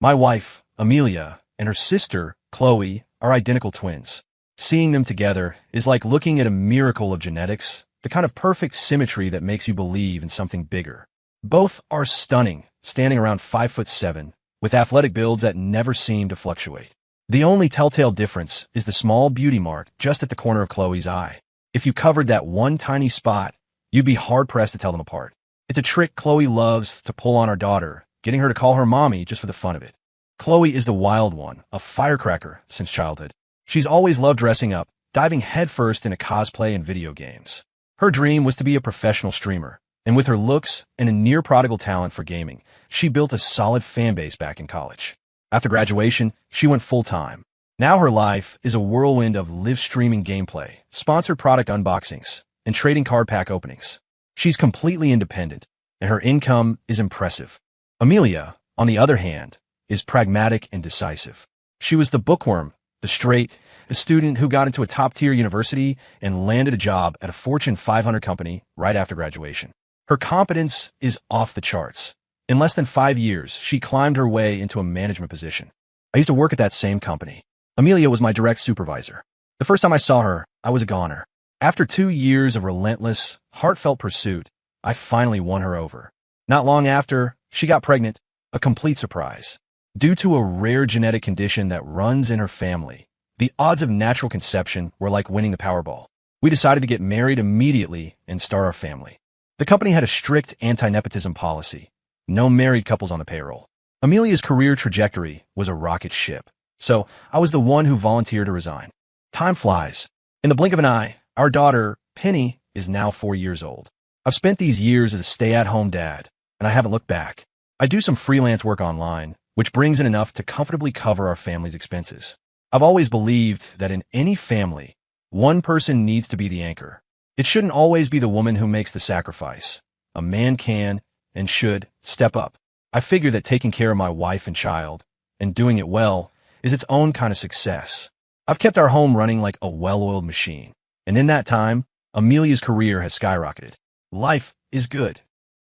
My wife, Amelia, and her sister, Chloe, are identical twins. Seeing them together is like looking at a miracle of genetics, the kind of perfect symmetry that makes you believe in something bigger. Both are stunning, standing around 5'7", with athletic builds that never seem to fluctuate. The only telltale difference is the small beauty mark just at the corner of Chloe's eye. If you covered that one tiny spot, you'd be hard-pressed to tell them apart. It's a trick Chloe loves to pull on our daughter, getting her to call her mommy just for the fun of it. Chloe is the wild one, a firecracker since childhood. She's always loved dressing up, diving headfirst into cosplay and video games. Her dream was to be a professional streamer, and with her looks and a near-prodigal talent for gaming, she built a solid fanbase back in college. After graduation, she went full-time. Now her life is a whirlwind of live-streaming gameplay, sponsored product unboxings, and trading card pack openings. She's completely independent, and her income is impressive. Amelia, on the other hand, is pragmatic and decisive. She was the bookworm, the straight, a student who got into a top-tier university and landed a job at a Fortune 500 company right after graduation. Her competence is off the charts. In less than 5 years, she climbed her way into a management position. I used to work at that same company. Amelia was my direct supervisor. The first time I saw her, I was a goner. After 2 years of relentless, heartfelt pursuit, I finally won her over. Not long after, she got pregnant, a complete surprise. Due to a rare genetic condition that runs in her family, the odds of natural conception were like winning the Powerball. We decided to get married immediately and start our family. The company had a strict anti-nepotism policy. No married couples on the payroll. Amelia's career trajectory was a rocket ship, so I was the one who volunteered to resign. Time flies. In the blink of an eye, our daughter, Penny, is now 4 years old. I've spent these years as a stay-at-home dad, and I haven't looked back. I do some freelance work online, which brings in enough to comfortably cover our family's expenses. I've always believed that in any family, one person needs to be the anchor. It shouldn't always be the woman who makes the sacrifice. A man can and should step up. I figure that taking care of my wife and child, and doing it well, is its own kind of success. I've kept our home running like a well-oiled machine, and in that time, Amelia's career has skyrocketed. Life is good.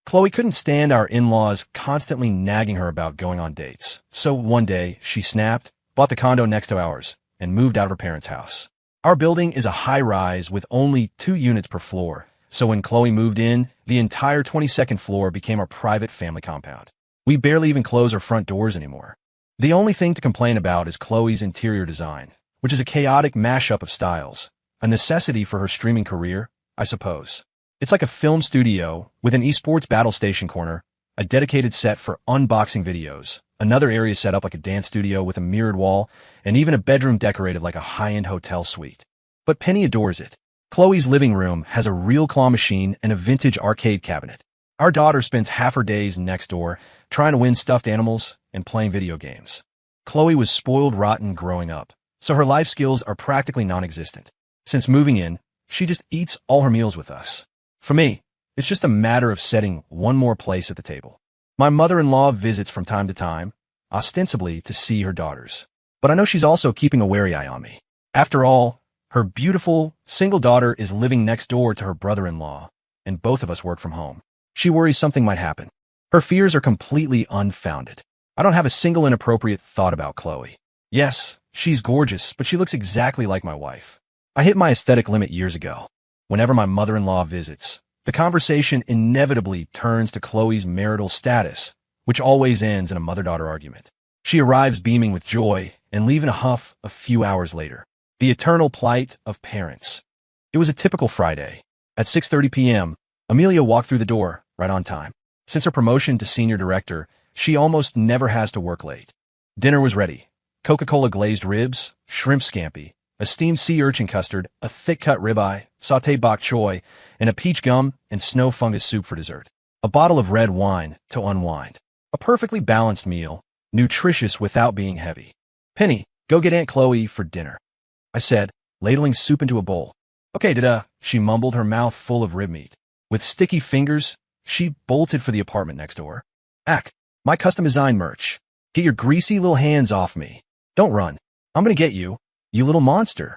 Chloe couldn't stand our in-laws constantly nagging her about going on dates, so one day she snapped, bought the condo next to ours, and moved out of her parents' house. Our building is a high-rise with only 2 units per floor, so when Chloe moved in, the entire 22nd floor became our private family compound. We barely even close our front doors anymore. The only thing to complain about is Chloe's interior design, which is a chaotic mashup of styles, a necessity for her streaming career, I suppose. It's like a film studio with an esports battle station corner, a dedicated set for unboxing videos, another area set up like a dance studio with a mirrored wall, and even a bedroom decorated like a high-end hotel suite. But Penny adores it. Chloe's living room has a real claw machine and a vintage arcade cabinet. Our daughter spends half her days next door trying to win stuffed animals and playing video games. Chloe was spoiled rotten growing up, so her life skills are practically non-existent. Since moving in, she just eats all her meals with us. For me, it's just a matter of setting one more place at the table. My mother-in-law visits from time to time, ostensibly to see her daughters. But I know she's also keeping a wary eye on me. After all, her beautiful, single daughter is living next door to her brother-in-law, and both of us work from home. She worries something might happen. Her fears are completely unfounded. I don't have a single inappropriate thought about Chloe. Yes, she's gorgeous, but she looks exactly like my wife. I hit my aesthetic limit years ago. Whenever my mother-in-law visits, the conversation inevitably turns to Chloe's marital status, which always ends in a mother-daughter argument. She arrives beaming with joy and leave in a huff a few hours later. The eternal plight of parents. It was a typical Friday. At 6:30 p.m., Amelia walked through the door, right on time. Since her promotion to senior director, she almost never has to work late. Dinner was ready. Coca-Cola glazed ribs, shrimp scampi, a steamed sea urchin custard, a thick-cut ribeye, sautéed bok choy, and a peach gum and snow fungus soup for dessert. A bottle of red wine to unwind. A perfectly balanced meal, nutritious without being heavy. Penny, go get Aunt Chloe for dinner, I said, ladling soup into a bowl. Okay, da-da, she mumbled, her mouth full of rib meat. With sticky fingers, she bolted for the apartment next door. Ack, my custom-designed merch. Get your greasy little hands off me. Don't run. I'm gonna get you, you little monster.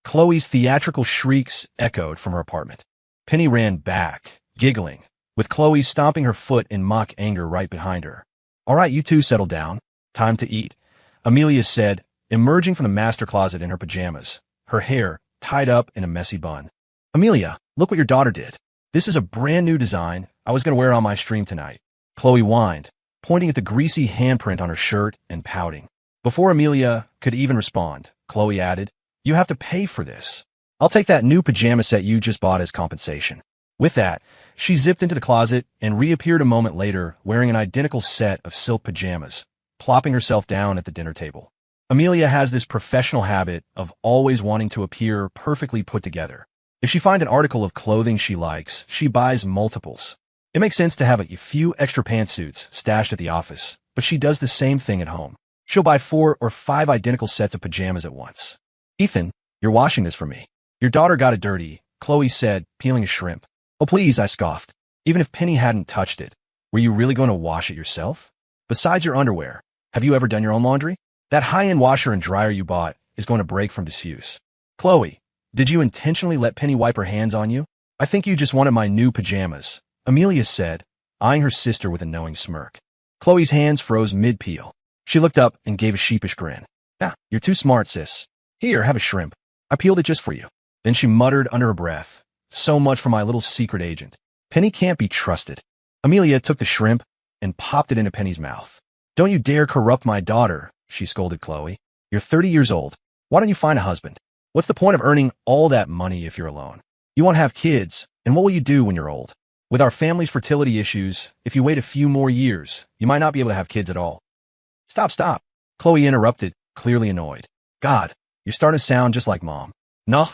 Chloe's theatrical shrieks echoed from her apartment. Penny ran back, giggling, with Chloe stomping her foot in mock anger right behind her. All right, you two settle down. Time to eat, Amelia said, emerging from the master closet in her pajamas, her hair tied up in a messy bun. Amelia, look what your daughter did. This is a brand new design I was going to wear on my stream tonight. Chloe whined, pointing at the greasy handprint on her shirt and pouting. Before Amelia could even respond, Chloe added, "You have to pay for this. I'll take that new pajama set you just bought as compensation." With that, she zipped into the closet and reappeared a moment later wearing an identical set of silk pajamas, plopping herself down at the dinner table. Amelia has this professional habit of always wanting to appear perfectly put together. If she finds an article of clothing she likes, she buys multiples. It makes sense to have a few extra pantsuits stashed at the office, but she does the same thing at home. She'll buy 4 or 5 identical sets of pajamas at once. "Ethan, you're washing this for me. Your daughter got it dirty," Chloe said, peeling a shrimp. "Oh, please," I scoffed. Even if Penny hadn't touched it, were you really going to wash it yourself? Besides your underwear, have you ever done your own laundry? That high-end washer and dryer you bought is going to break from disuse. Chloe, did you intentionally let Penny wipe her hands on you? I think you just wanted my new pajamas, Amelia said, eyeing her sister with a knowing smirk. Chloe's hands froze mid-peel. She looked up and gave a sheepish grin. "Ah, you're too smart, sis. Here, have a shrimp. I peeled it just for you." Then she muttered under her breath, "So much for my little secret agent. Penny can't be trusted." Amelia took the shrimp and popped it into Penny's mouth. "Don't you dare corrupt my daughter," she scolded Chloe. "You're 30 years old. Why don't you find a husband? What's the point of earning all that money if you're alone? You won't have kids, and what will you do when you're old? With our family's fertility issues, if you wait a few more years, you might not be able to have kids at all." Stop, Chloe interrupted, clearly annoyed. "God, you're starting to sound just like Mom." No.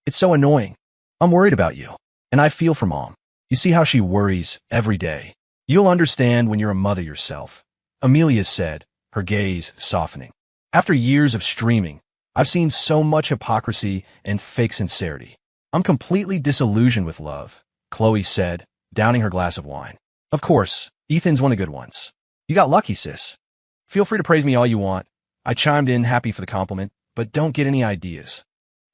It's so annoying. I'm worried about you, and I feel for Mom. You see how she worries every day. You'll understand when you're a mother yourself," Amelia said, her gaze softening. "After years of streaming, I've seen so much hypocrisy and fake sincerity. I'm completely disillusioned with love," Chloe said, downing her glass of wine. "Of course, Ethan's one of the good ones. You got lucky, sis. Feel free to praise me all you want." I chimed in, happy for the compliment, "but don't get any ideas."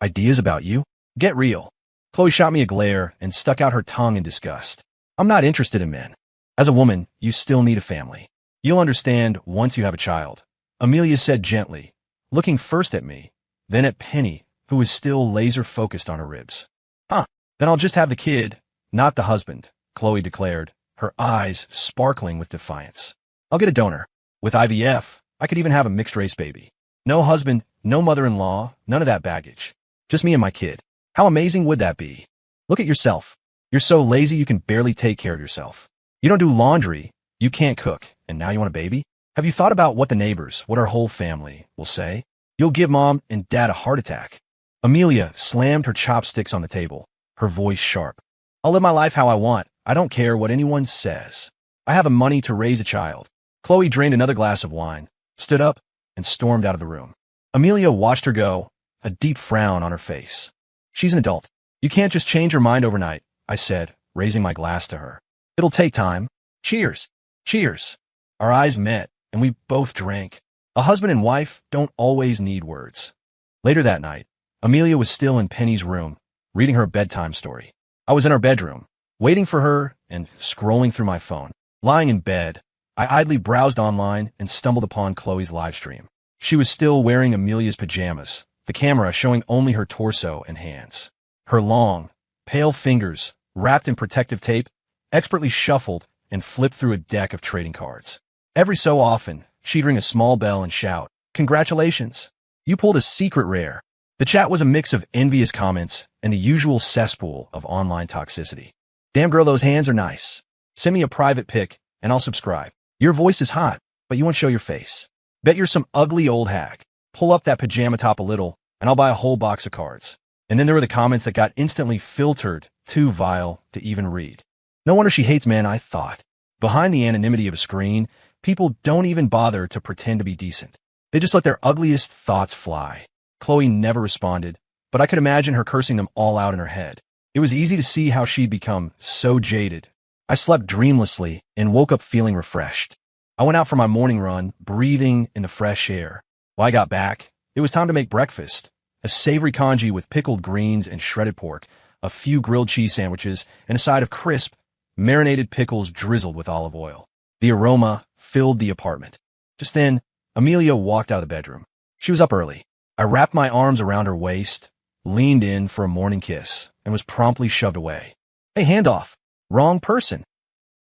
"Ideas about you? Get real." Chloe shot me a glare and stuck out her tongue in disgust. "I'm not interested in men. As a woman, you still need a family. You'll understand once you have a child," Amelia said gently, looking first at me, then at Penny, who was still laser-focused on her ribs. Then I'll just have the kid, not the husband," Chloe declared, her eyes sparkling with defiance. "I'll get a donor. With IVF, I could even have a mixed-race baby. No husband, no mother-in-law, none of that baggage. Just me and my kid. How amazing would that be? Look at yourself. You're so lazy you can barely take care of yourself. You don't do laundry, you can't cook, and now you want a baby? Have you thought about what the neighbors, what our whole family, will say? You'll give Mom and Dad a heart attack." Amelia slammed her chopsticks on the table, her voice sharp. "I'll live my life how I want. I don't care what anyone says. I have the money to raise a child." Chloe drained another glass of wine, stood up, and stormed out of the room. Amelia watched her go, a deep frown on her face. "She's an adult. You can't just change her mind overnight," I said, raising my glass to her. "It'll take time. Cheers." Cheers. Our eyes met, and we both drank. A husband and wife don't always need words. Later that night, Amelia was still in Penny's room, reading her bedtime story. I was in our bedroom, waiting for her and scrolling through my phone. Lying in bed, I idly browsed online and stumbled upon Chloe's livestream. She was still wearing Amelia's pajamas, the camera showing only her torso and hands. Her long, pale fingers, wrapped in protective tape, expertly shuffled and flipped through a deck of trading cards. Every so often, she'd ring a small bell and shout, "Congratulations! You pulled a secret rare." The chat was a mix of envious comments and the usual cesspool of online toxicity. "Damn girl, those hands are nice. Send me a private pic and I'll subscribe. Your voice is hot, but you won't show your face. Bet you're some ugly old hag. Pull up that pajama top a little and I'll buy a whole box of cards." And then there were the comments that got instantly filtered, too vile to even read. No wonder she hates men, I thought. Behind the anonymity of a screen, people don't even bother to pretend to be decent. They just let their ugliest thoughts fly. Chloe never responded, but I could imagine her cursing them all out in her head. It was easy to see how she'd become so jaded. I slept dreamlessly and woke up feeling refreshed. I went out for my morning run, breathing in the fresh air. When I got back, it was time to make breakfast. A savory congee with pickled greens and shredded pork, a few grilled cheese sandwiches, and a side of crisp, marinated pickles drizzled with olive oil. The aroma filled the apartment. Just then, Amelia walked out of the bedroom. She was up early. I wrapped my arms around her waist, leaned in for a morning kiss, and was promptly shoved away. Hey, handoff. Wrong person,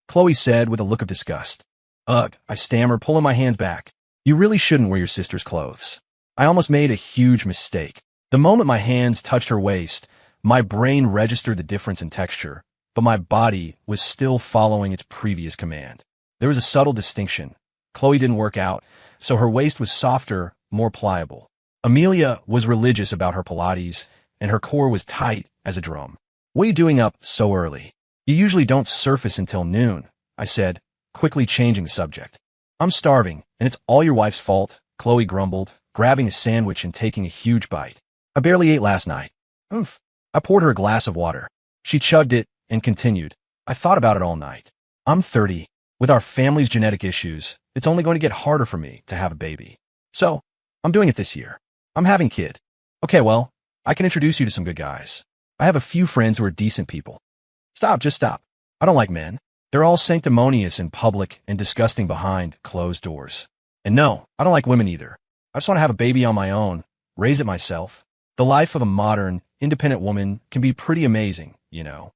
Chloe said with a look of disgust. Ugh, I stammered, pulling my hands back. You really shouldn't wear your sister's clothes. I almost made a huge mistake. The moment my hands touched her waist, my brain registered the difference in texture, but my body was still following its previous command. There was a subtle distinction. Chloe didn't work out, so her waist was softer, more pliable. Amelia was religious about her Pilates, and her core was tight as a drum. What are you doing up so early? You usually don't surface until noon, I said, quickly changing the subject. I'm starving, and it's all your wife's fault, Chloe grumbled, grabbing a sandwich and taking a huge bite. I barely ate last night. Oomph. I poured her a glass of water. She chugged it and continued. I thought about it all night. I'm 30. With our family's genetic issues, it's only going to get harder for me to have a baby. So, I'm doing it this year. I'm having a kid. Okay, well, I can introduce you to some good guys. I have a few friends who are decent people. Stop, just stop. I don't like men. They're all sanctimonious in public and disgusting behind closed doors. And no, I don't like women either. I just want to have a baby on my own, raise it myself. The life of a modern, independent woman can be pretty amazing, you know.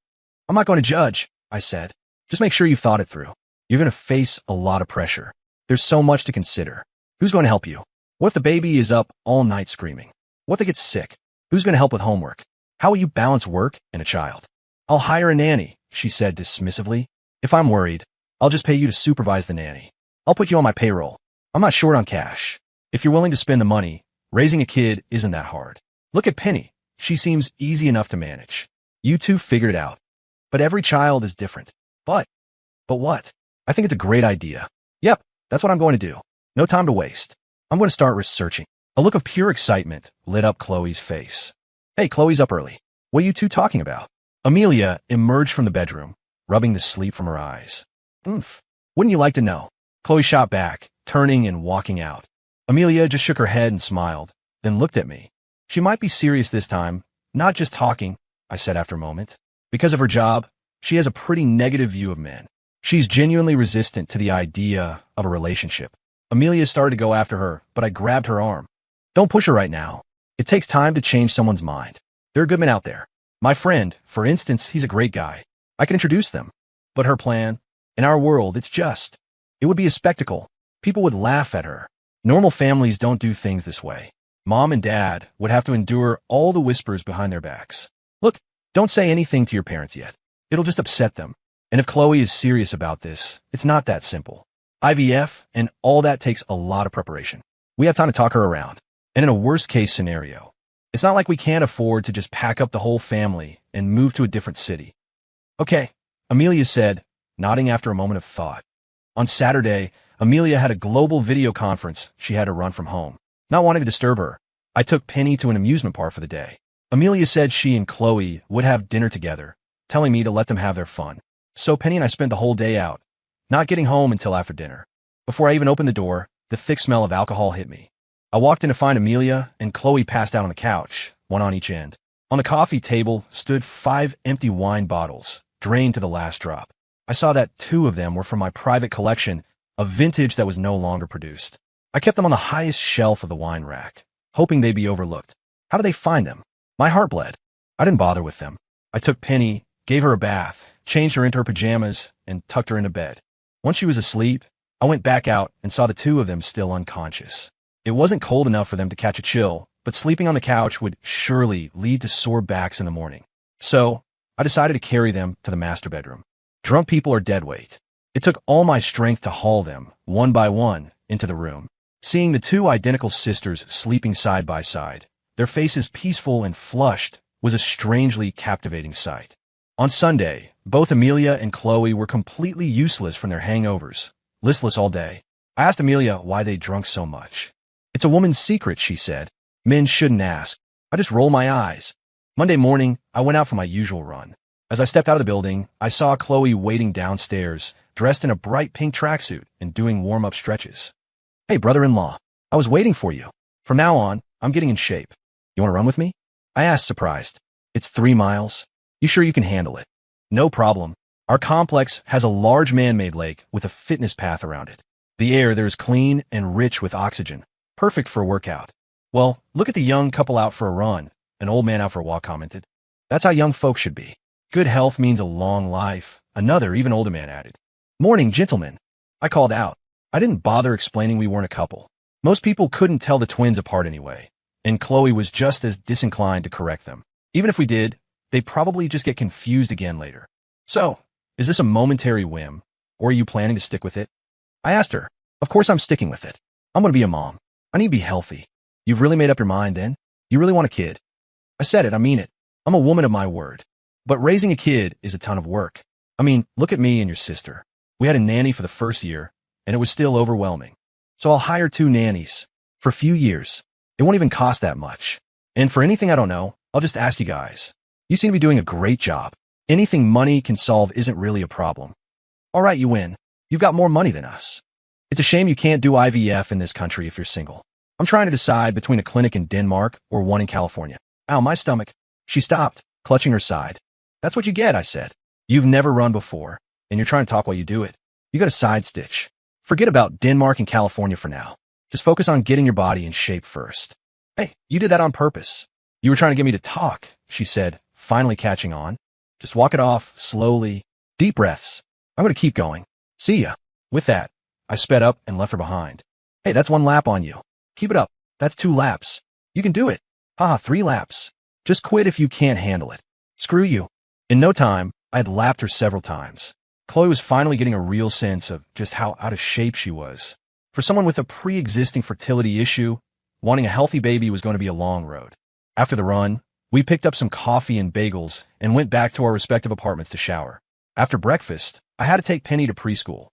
I'm not going to judge, I said. Just make sure you've thought it through. You're going to face a lot of pressure. There's so much to consider. Who's going to help you? What if the baby is up all night screaming? What if they get sick? Who's going to help with homework? How will you balance work and a child? I'll hire a nanny, she said dismissively. If I'm worried, I'll just pay you to supervise the nanny. I'll put you on my payroll. I'm not short on cash. If you're willing to spend the money, raising a kid isn't that hard. Look at Penny. She seems easy enough to manage. You two figured it out. But every child is different. But what? I think it's a great idea. Yep, that's what I'm going to do. No time to waste. I'm going to start researching. A look of pure excitement lit up Chloe's face. Hey, Chloe's up early. What are you two talking about? Amelia emerged from the bedroom, rubbing the sleep from her eyes. Oomph. Wouldn't you like to know? Chloe shot back, turning and walking out. Amelia just shook her head and smiled, then looked at me. She might be serious this time, not just talking, I said after a moment. Because of her job, she has a pretty negative view of men. She's genuinely resistant to the idea of a relationship. Amelia started to go after her, but I grabbed her arm. Don't push her right now. It takes time to change someone's mind. There are good men out there. My friend, for instance, he's a great guy. I can introduce them. But her plan, in our world, it would be a spectacle. People would laugh at her. Normal families don't do things this way. Mom and dad would have to endure all the whispers behind their backs. Look, don't say anything to your parents yet. It'll just upset them. And if Chloe is serious about this, it's not that simple. IVF and all that takes a lot of preparation. We have time to talk her around. And in a worst-case scenario, it's not like we can't afford to just pack up the whole family and move to a different city. Okay, Amelia said, nodding after a moment of thought. On Saturday, Amelia had a global video conference she had to run from home. Not wanting to disturb her, I took Penny to an amusement park for the day. Amelia said she and Chloe would have dinner together, telling me to let them have their fun. So Penny and I spent the whole day out, not getting home until after dinner. Before I even opened the door, the thick smell of alcohol hit me. I walked in to find Amelia and Chloe passed out on the couch, one on each end. On the coffee table stood 5 empty wine bottles, drained to the last drop. I saw that 2 of them were from my private collection, a vintage that was no longer produced. I kept them on the highest shelf of the wine rack, hoping they'd be overlooked. How did they find them? My heart bled. I didn't bother with them. I took Penny, gave her a bath, changed her into her pajamas, and tucked her into bed. Once she was asleep, I went back out and saw the 2 of them still unconscious. It wasn't cold enough for them to catch a chill, but sleeping on the couch would surely lead to sore backs in the morning. So, I decided to carry them to the master bedroom. Drunk people are dead weight. It took all my strength to haul them, one by one, into the room. Seeing the 2 identical sisters sleeping side by side, their faces peaceful and flushed, was a strangely captivating sight. On Sunday, both Amelia and Chloe were completely useless from their hangovers, listless all day. I asked Amelia why they drunk so much. It's a woman's secret, she said. Men shouldn't ask. I just rolled my eyes. Monday morning, I went out for my usual run. As I stepped out of the building, I saw Chloe waiting downstairs, dressed in a bright pink tracksuit and doing warm-up stretches. Hey, brother-in-law, I was waiting for you. From now on, I'm getting in shape. You want to run with me? I asked, surprised. It's 3 miles. You sure you can handle it? No problem. Our complex has a large man-made lake with a fitness path around it. The air there is clean and rich with oxygen, perfect for a workout. Well, look at the young couple out for a run, an old man out for a walk commented. That's how young folks should be. Good health means a long life, another, even older man added. Morning, gentlemen. I called out. I didn't bother explaining we weren't a couple. Most people couldn't tell the twins apart anyway, and Chloe was just as disinclined to correct them. Even if we did, they'd probably just get confused again later. So, is this a momentary whim, or are you planning to stick with it? I asked her. Of course I'm sticking with it. I'm going to be a mom. I need to be healthy. You've really made up your mind then? You really want a kid? I said it, I mean it. I'm a woman of my word. But raising a kid is a ton of work. I mean, look at me and your sister. We had a nanny for the first year, and it was still overwhelming. So I'll hire 2 nannies for a few years. It won't even cost that much. And for anything I don't know, I'll just ask you guys. You seem to be doing a great job. Anything money can solve isn't really a problem. All right, you win. You've got more money than us. It's a shame you can't do IVF in this country if you're single. I'm trying to decide between a clinic in Denmark or one in California. Ow, my stomach. She stopped, clutching her side. That's what you get, I said. You've never run before, and you're trying to talk while you do it. You got a side stitch. Forget about Denmark and California for now. Just focus on getting your body in shape first. Hey, you did that on purpose. You were trying to get me to talk, she said, finally catching on. Just walk it off, slowly. Deep breaths. I'm going to keep going. See ya. With that, I sped up and left her behind. Hey, that's 1 lap on you. Keep it up. That's 2 laps. You can do it. Haha, 3 laps. Just quit if you can't handle it. Screw you. In no time, I had lapped her several times. Chloe was finally getting a real sense of just how out of shape she was. For someone with a pre-existing fertility issue, wanting a healthy baby was going to be a long road. After the run, we picked up some coffee and bagels and went back to our respective apartments to shower. After breakfast, I had to take Penny to preschool.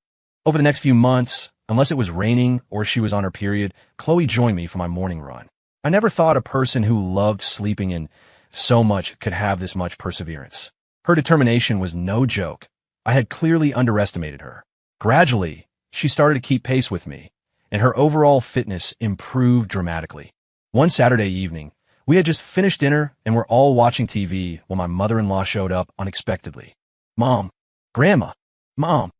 Over the next few months, unless it was raining or she was on her period, Chloe joined me for my morning run. I never thought a person who loved sleeping in so much could have this much perseverance. Her determination was no joke. I had clearly underestimated her. Gradually, she started to keep pace with me, and her overall fitness improved dramatically. One Saturday evening, we had just finished dinner and were all watching TV when my mother-in-law showed up unexpectedly. Mom, Grandma, Mom,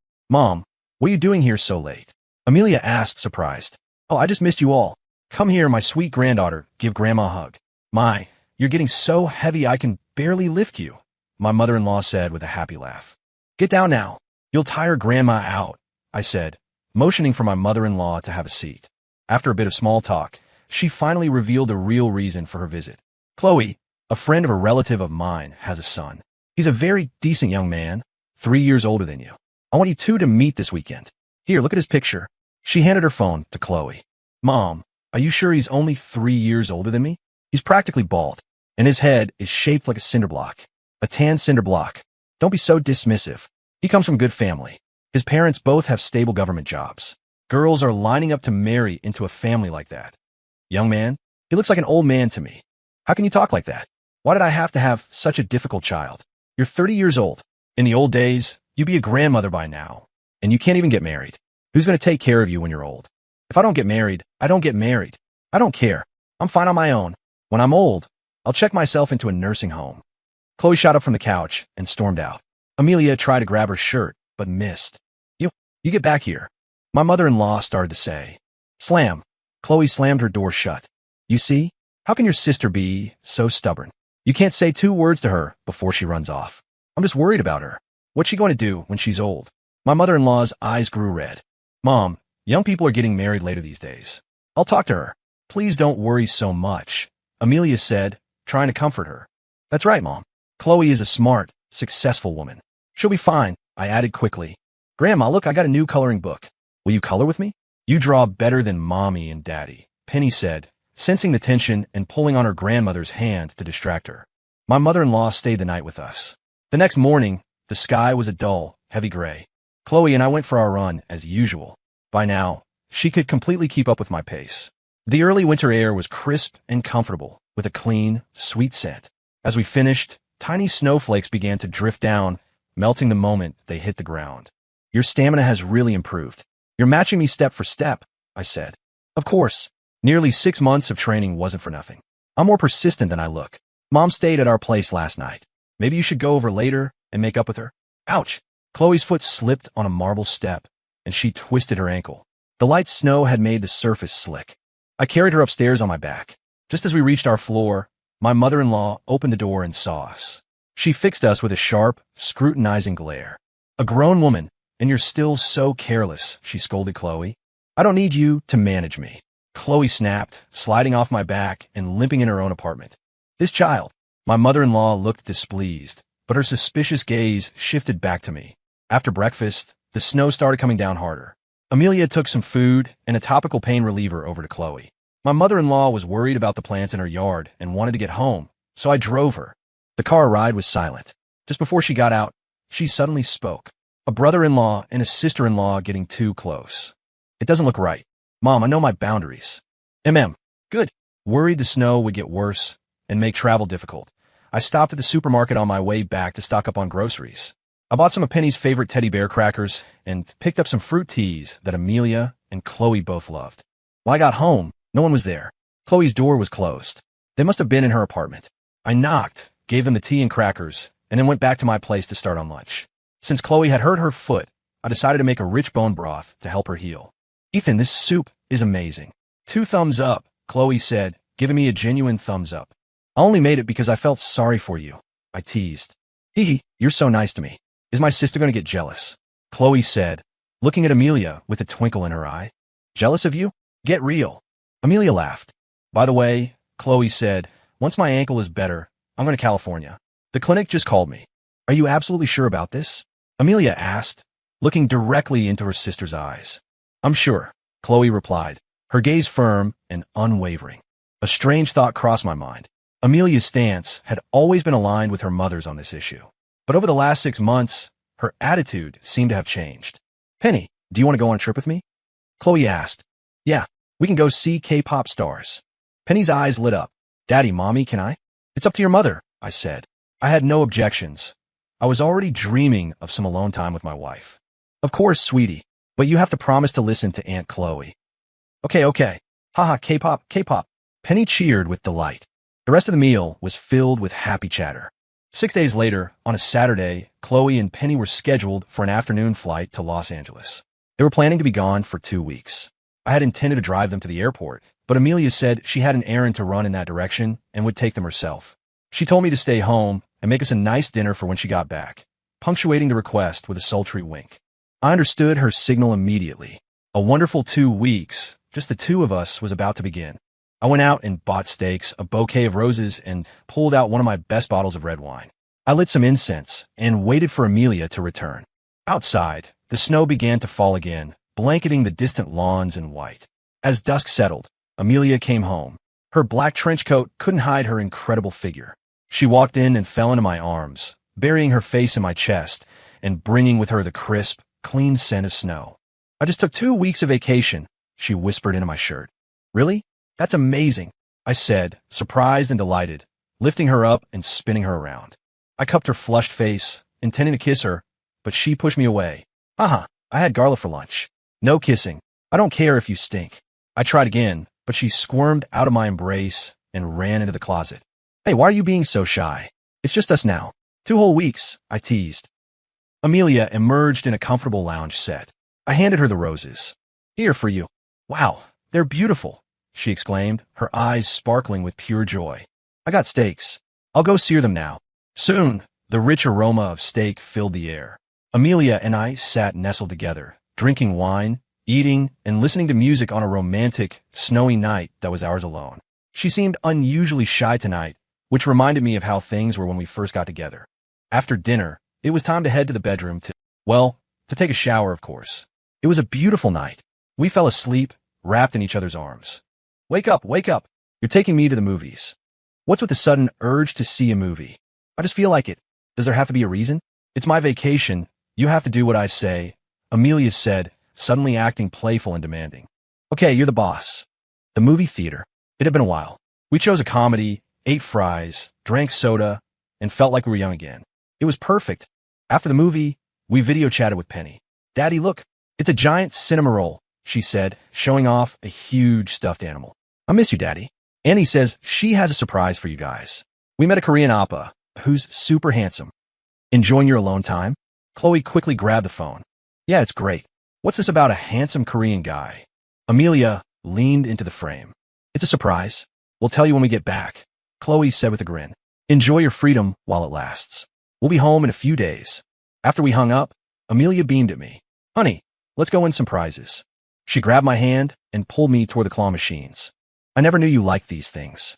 what are you doing here so late? Amelia asked, surprised. Oh, I just missed you all. Come here, my sweet granddaughter, give Grandma a hug. My, you're getting so heavy I can barely lift you, my mother-in-law said with a happy laugh. Get down now. You'll tire Grandma out, I said, motioning for my mother-in-law to have a seat. After a bit of small talk, she finally revealed the real reason for her visit. Chloe, a friend of a relative of mine, has a son. He's a very decent young man, 3 years older than you. I want you 2 to meet this weekend. Here, look at his picture. She handed her phone to Chloe. Mom, are you sure he's only 3 years older than me? He's practically bald, and his head is shaped like a cinder block. A tan cinder block. Don't be so dismissive. He comes from good family. His parents both have stable government jobs. Girls are lining up to marry into a family like that. Young man, he looks like an old man to me. How can you talk like that? Why did I have to have such a difficult child? You're 30 years old. In the old days, you'd be a grandmother by now, and you can't even get married. Who's going to take care of you when you're old? If I don't get married, I don't get married. I don't care. I'm fine on my own. When I'm old, I'll check myself into a nursing home. Chloe shot up from the couch and stormed out. Amelia tried to grab her shirt, but missed. You get back here. My mother-in-law started to say. Slam. Chloe slammed her door shut. You see? How can your sister be so stubborn? You can't say 2 words to her before she runs off. I'm just worried about her. What's she going to do when she's old? My mother-in-law's eyes grew red. Mom, young people are getting married later these days. I'll talk to her. Please don't worry so much, Amelia said, trying to comfort her. That's right, Mom. Chloe is a smart, successful woman. She'll be fine, I added quickly. Grandma, look, I got a new coloring book. Will you color with me? You draw better than Mommy and Daddy, Penny said, sensing the tension and pulling on her grandmother's hand to distract her. My mother-in-law stayed the night with us. The next morning, the sky was a dull, heavy gray. Chloe and I went for our run as usual. By now, she could completely keep up with my pace. The early winter air was crisp and comfortable, with a clean, sweet scent. As we finished, tiny snowflakes began to drift down, melting the moment they hit the ground. Your stamina has really improved. You're matching me step for step, I said. Of course. Nearly 6 months of training wasn't for nothing. I'm more persistent than I look. Mom stayed at our place last night. Maybe you should go over later and make up with her. Ouch! Chloe's foot slipped on a marble step, and she twisted her ankle. The light snow had made the surface slick. I carried her upstairs on my back. Just as we reached our floor, my mother-in-law opened the door and saw us. She fixed us with a sharp, scrutinizing glare. "A grown woman, and you're still so careless," she scolded Chloe. "I don't need you to manage me." Chloe snapped, sliding off my back and limping in her own apartment. "This child." My mother-in-law looked displeased, but her suspicious gaze shifted back to me. After breakfast, the snow started coming down harder. Amelia took some food and a topical pain reliever over to Chloe. My mother-in-law was worried about the plants in her yard and wanted to get home, so I drove her. The car ride was silent. Just before she got out, she suddenly spoke. A brother-in-law and a sister-in-law getting too close. "It doesn't look right. Mom, I know my boundaries." Good. Worried the snow would get worse and make travel difficult, I stopped at the supermarket on my way back to stock up on groceries. I bought some of Penny's favorite teddy bear crackers and picked up some fruit teas that Amelia and Chloe both loved. When I got home, no one was there. Chloe's door was closed. They must have been in her apartment. I knocked, gave them the tea and crackers, and then went back to my place to start on lunch. Since Chloe had hurt her foot, I decided to make a rich bone broth to help her heal. "Ethan, this soup is amazing." "2 thumbs up," Chloe said, giving me a genuine thumbs up. "I only made it because I felt sorry for you," I teased. "Hee, you're so nice to me. Is my sister going to get jealous?" Chloe said, looking at Amelia with a twinkle in her eye. "Jealous of you? Get real." Amelia laughed. "By the way," Chloe said, "once my ankle is better, I'm going to California. The clinic just called me." "Are you absolutely sure about this?" Amelia asked, looking directly into her sister's eyes. "I'm sure," Chloe replied, her gaze firm and unwavering. A strange thought crossed my mind. Amelia's stance had always been aligned with her mother's on this issue. But over the last 6 months, her attitude seemed to have changed. "Penny, do you want to go on a trip with me?" Chloe asked. "Yeah, we can go see K-pop stars." Penny's eyes lit up. "Daddy, Mommy, can I?" "It's up to your mother," I said. I had no objections. I was already dreaming of some alone time with my wife. "Of course, sweetie, but you have to promise to listen to Aunt Chloe." Okay. Haha, K-pop. Penny cheered with delight. The rest of the meal was filled with happy chatter. 6 days later, on a Saturday, Chloe and Penny were scheduled for an afternoon flight to Los Angeles. They were planning to be gone for 2 weeks. I had intended to drive them to the airport, but Amelia said she had an errand to run in that direction and would take them herself. She told me to stay home and make us a nice dinner for when she got back, punctuating the request with a sultry wink. I understood her signal immediately. A wonderful 2 weeks, just the two of us, was about to begin. I went out and bought steaks, a bouquet of roses, and pulled out one of my best bottles of red wine. I lit some incense and waited for Amelia to return. Outside, the snow began to fall again, blanketing the distant lawns in white. As dusk settled, Amelia came home. Her black trench coat couldn't hide her incredible figure. She walked in and fell into my arms, burying her face in my chest and bringing with her the crisp, clean scent of snow. "I just took 2 weeks of vacation," she whispered into my shirt. "Really? That's amazing," I said, surprised and delighted, lifting her up and spinning her around. I cupped her flushed face, intending to kiss her, but she pushed me away. "I had garlic for lunch." "No kissing. I don't care if you stink." I tried again, but she squirmed out of my embrace and ran into the closet. "Hey, why are you being so shy? It's just us now. 2 whole weeks," I teased. Amelia emerged in a comfortable lounge set. I handed her the roses. "Here for you." "Wow, they're beautiful," she exclaimed, her eyes sparkling with pure joy. "I got steaks. I'll go sear them now." Soon, the rich aroma of steak filled the air. Amelia and I sat nestled together, drinking wine, eating, and listening to music on a romantic, snowy night that was ours alone. She seemed unusually shy tonight, which reminded me of how things were when we first got together. After dinner, it was time to head to the bedroom to take a shower, of course. It was a beautiful night. We fell asleep, wrapped in each other's arms. Wake up. You're taking me to the movies." "What's with the sudden urge to see a movie?" "I just feel like it. Does there have to be a reason?" "It's my vacation. You have to do what I say," Amelia said, suddenly acting playful and demanding. "Okay, you're the boss." The movie theater. It had been a while. We chose a comedy, ate fries, drank soda, and felt like we were young again. It was perfect. After the movie, we video chatted with Penny. "Daddy, look, it's a giant cinema roll," she said, showing off a huge stuffed animal. "I miss you, Daddy. Annie says she has a surprise for you guys. We met a Korean oppa who's super handsome." "Enjoying your alone time?" Chloe quickly grabbed the phone. "Yeah, it's great. What's this about a handsome Korean guy?" Amelia leaned into the frame. It's a surprise. We'll tell you when we get back, Chloe said with a grin. Enjoy your freedom while it lasts. We'll be home in a few days. After we hung up, Amelia beamed at me. Honey, let's go win some prizes. She grabbed my hand and pulled me toward the claw machines. I never knew you liked these things.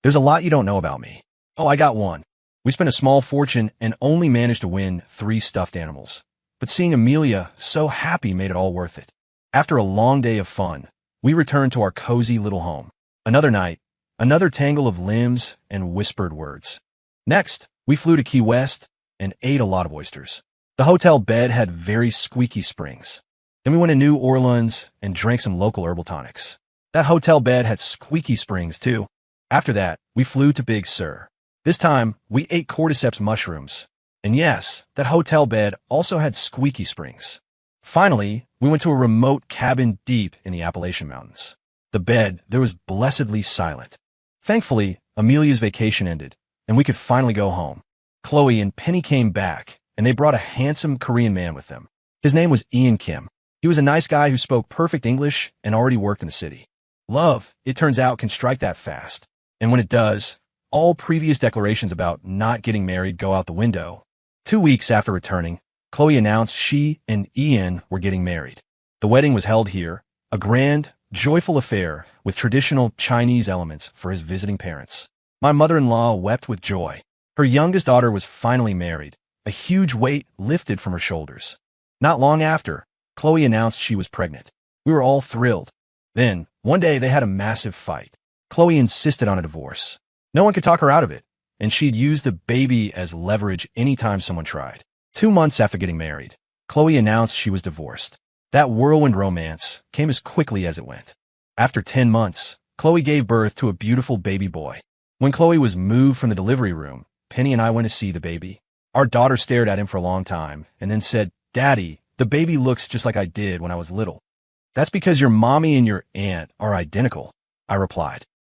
There's a lot you don't know about me. Oh, I got one. We spent a small fortune and only managed to win 3 stuffed animals. But seeing Amelia so happy made it all worth it. After a long day of fun, we returned to our cozy little home. Another night, another tangle of limbs and whispered words. Next, we flew to Key West and ate a lot of oysters. The hotel bed had very squeaky springs. Then we went to New Orleans and drank some local herbal tonics. That hotel bed had squeaky springs, too. After that, we flew to Big Sur. This time, we ate cordyceps mushrooms. And yes, that hotel bed also had squeaky springs. Finally, we went to a remote cabin deep in the Appalachian Mountains. The bed there was blessedly silent. Thankfully, Amelia's vacation ended, and we could finally go home. Chloe and Penny came back, and they brought a handsome Korean man with them. His name was Ian Kim. He was a nice guy who spoke perfect English and already worked in the city. Love, it turns out, can strike that fast. And when it does, all previous declarations about not getting married go out the window. 2 weeks after returning, Chloe announced she and Ian were getting married. The wedding was held here, a grand, joyful affair with traditional Chinese elements for his visiting parents. My mother-in-law wept with joy. Her youngest daughter was finally married, a huge weight lifted from her shoulders. Not long after, Chloe announced she was pregnant. We were all thrilled. Then, one day they had a massive fight. Chloe insisted on a divorce. No one could talk her out of it, and she'd use the baby as leverage anytime someone tried. 2 months after getting married, Chloe announced she was divorced. That whirlwind romance came as quickly as it went. After 10 months, Chloe gave birth to a beautiful baby boy. When Chloe was moved from the delivery room, Penny and I went to see the baby. Our daughter stared at him for a long time and then said, "Daddy, the baby looks just like I did when I was little." "That's because your mommy and your aunt are identical," I replied.